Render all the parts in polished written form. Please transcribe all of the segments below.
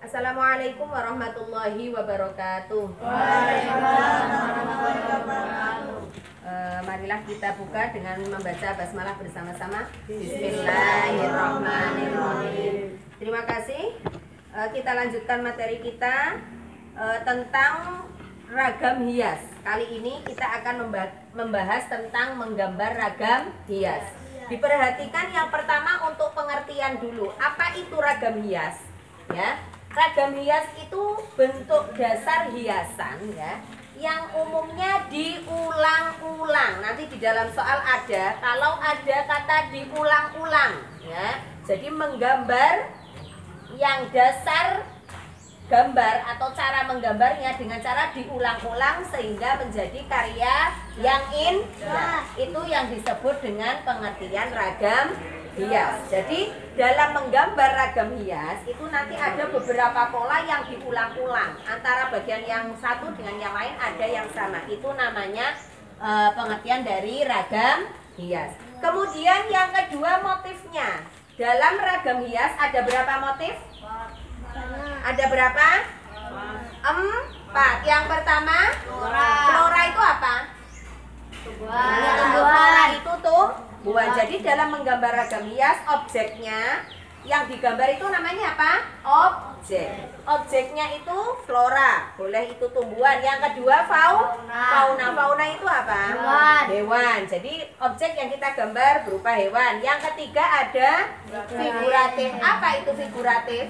Assalamualaikum warahmatullahi wabarakatuh. Waalaikumsalam warahmatullahi wabarakatuh. Marilah kita buka dengan membaca basmalah bersama-sama. Bismillahirrahmanirrahim. Terima kasih. Kita lanjutkan materi kita tentang ragam hias. Kali ini kita akan membahas tentang menggambar ragam hias. Diperhatikan yang pertama untuk pengertian dulu. Apa itu ragam hias? Ya, ragam hias itu bentuk dasar hiasan ya, yang umumnya diulang-ulang. Nanti di dalam soal ada, kalau ada kata diulang-ulang ya. Jadi menggambar yang dasar gambar atau cara menggambarnya dengan cara diulang-ulang sehingga menjadi karya yang indah. Itu yang disebut dengan pengertian ragam hias. Jadi dalam menggambar ragam hias itu nanti ada beberapa pola yang diulang-ulang. Antara bagian yang satu dengan yang lain ada yang sama. Itu namanya pengertian dari ragam hias. Kemudian yang kedua motifnya. Dalam ragam hias ada berapa motif? Ada berapa? 4. Yang pertama, flora itu apa? Flora itu tumbuhan. Jadi dalam menggambar ragam hias, objeknya yang digambar itu namanya apa? Objek. Objeknya itu flora, boleh itu tumbuhan. Yang kedua fauna. Fauna itu apa? Hewan. Jadi objek yang kita gambar berupa hewan. Yang ketiga ada figuratif. Apa itu figuratif?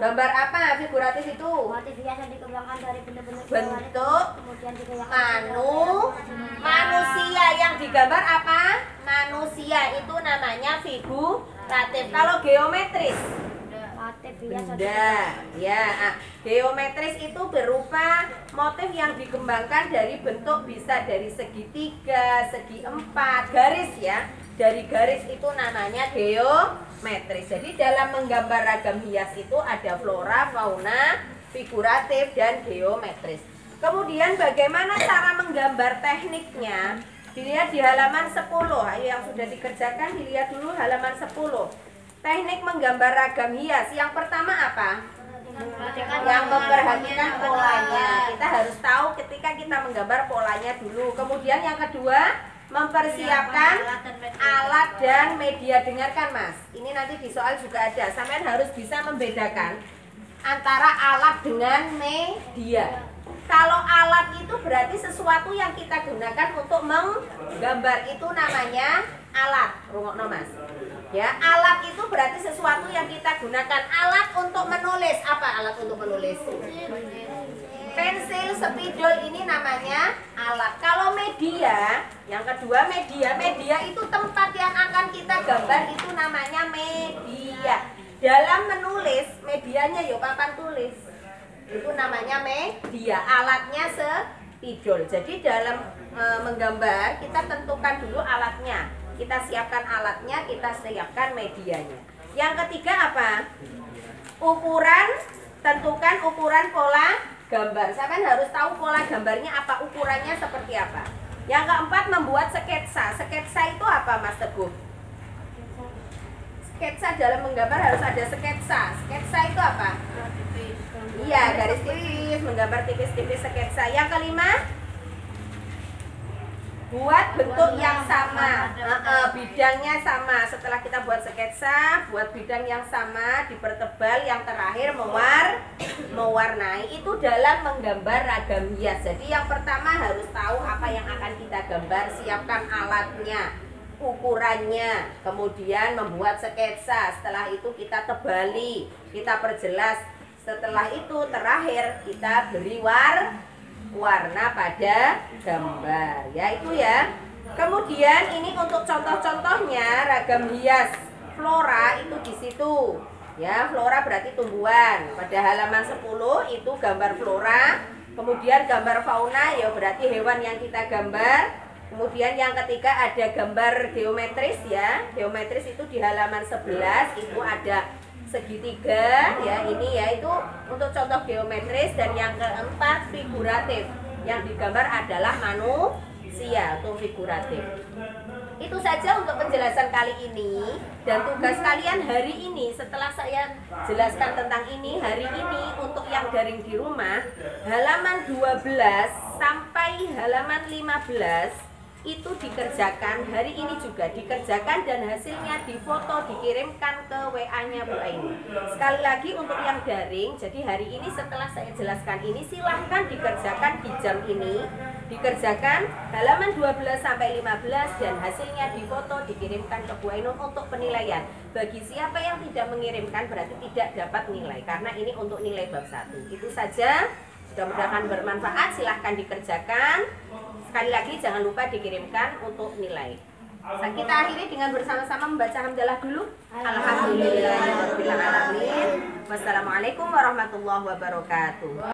Gambar apa figuratif itu? Motif hias yang dikembangkan dari bentuk kemudian manusia. Yang digambar apa? Manusia. Itu namanya figuratif. Kalau geometris, benda ya. Geometris itu berupa motif yang dikembangkan dari bentuk, bisa dari segitiga, segi 4, garis ya. Dari garis itu namanya geometris. Jadi dalam menggambar ragam hias itu ada flora, fauna, figuratif, dan geometris. Kemudian bagaimana cara menggambar tekniknya? Dilihat di halaman 10. Ayo yang sudah dikerjakan dilihat dulu halaman 10. Teknik menggambar ragam hias. Yang pertama apa? Yang memperhatikan polanya. Kita harus tahu ketika kita menggambar polanya dulu. Kemudian yang kedua, mempersiapkan alat dan media. Dengarkan Mas, ini nanti di soal juga ada. Sampean harus bisa membedakan antara alat dengan media. Kalau alat itu berarti sesuatu yang kita gunakan untuk menggambar, itu namanya alat. Rungokno Mas. Ya, alat itu berarti sesuatu yang kita gunakan. Alat untuk menulis. Apa alat untuk menulis? Pensil, spidol, ini namanya alat. Kalau media, yang kedua media itu tempat yang akan kita gambar, itu namanya media. Dalam menulis, medianya ya papan tulis, itu namanya media. Alatnya spidol. Jadi dalam menggambar kita tentukan dulu alatnya, kita siapkan alatnya, kita siapkan medianya. Yang ketiga apa? Ukuran. Tentukan ukuran pola gambar. Sampai harus tahu pola gambarnya apa, ukurannya seperti apa. Yang keempat, membuat sketsa. Sketsa itu apa Mas Teguh? Sketsa dalam menggambar harus ada sketsa. Sketsa itu apa? Iya, garis tipis, menggambar tipis-tipis sketsa. Yang kelima, buat bentuk yang sama, bidangnya sama. Setelah kita buat sketsa, buat bidang yang sama, dipertebal. Yang terakhir mewarnai. Itu dalam menggambar ragam hias. Jadi yang pertama harus tahu apa yang akan kita gambar, siapkan alatnya, ukurannya, kemudian membuat sketsa. Setelah itu kita tebali, kita perjelas. Setelah itu terakhir kita beri warna pada gambar ya, itu ya. Kemudian ini untuk contoh-contohnya ragam hias. Flora itu di situ ya, flora berarti tumbuhan. Pada halaman 10 itu gambar flora. Kemudian gambar fauna ya berarti hewan yang kita gambar. Kemudian yang ketiga ada gambar geometris ya. Geometris itu di halaman 11 itu ada segitiga ya, ini ya, itu untuk contoh geometris. Dan yang keempat figuratif, yang digambar adalah manusia, itu figuratif. Itu saja untuk penjelasan kali ini. Dan tugas kalian hari ini, setelah saya jelaskan tentang ini, hari ini untuk yang daring di rumah, halaman 12 sampai halaman 15 itu dikerjakan, hari ini juga dikerjakan dan hasilnya difoto, dikirimkan ke WA-nya Bu Aini. Sekali lagi untuk yang daring, jadi hari ini setelah saya jelaskan ini silahkan dikerjakan di jam ini, dikerjakan halaman 12 sampai 15 dan hasilnya difoto, dikirimkan ke Bu Ainun untuk penilaian. Bagi siapa yang tidak mengirimkan berarti tidak dapat nilai, karena ini untuk nilai bab 1. Itu saja, mudah-mudahan bermanfaat, silahkan dikerjakan. Sekali lagi jangan lupa dikirimkan untuk nilai. Kita akhiri dengan bersama-sama membaca hamdalah dulu. Alhamdulillahirabbil alamin. Wassalamualaikum warahmatullahi wabarakatuh.